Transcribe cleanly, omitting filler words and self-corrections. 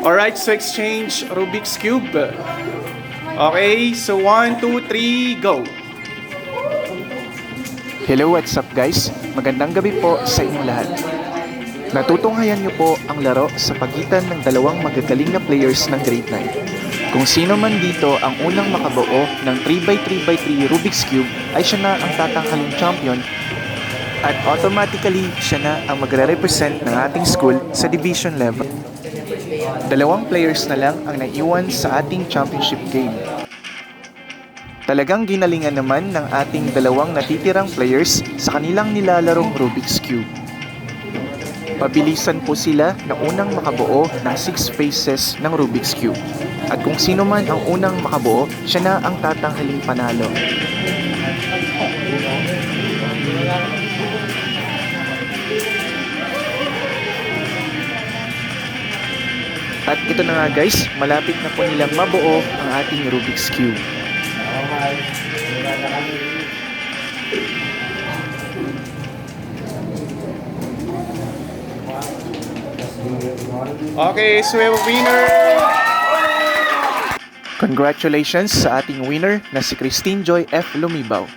Alright, so exchange Rubik's Cube. Okay, so 1, 2, 3, go! Hello, what's up guys? Magandang gabi po sa inyong lahat. Natutunghayan niyo po ang laro sa pagitan ng dalawang magagaling na players ng grade 9. Kung sino man dito ang unang makabuo ng 3x3x3 Rubik's Cube ay siya na ang tatanghaling champion at automatically siya na ang magre-represent ng ating school sa division level. Dalawang players na lang ang naiwan sa ating championship game. Talagang ginalingan naman ng ating dalawang natitirang players sa kanilang nilalarong Rubik's Cube. Pabilisan po sila na unang makabuo ng 6 faces ng Rubik's Cube. At kung sino man ang unang makabuo, siya na ang tatanghaling panalo. At ito na nga guys, malapit na po nilang mabuo ang ating Rubik's Cube. Okay, so we have a winner! Congratulations sa ating winner na si Christine Joy F. Lumibaw.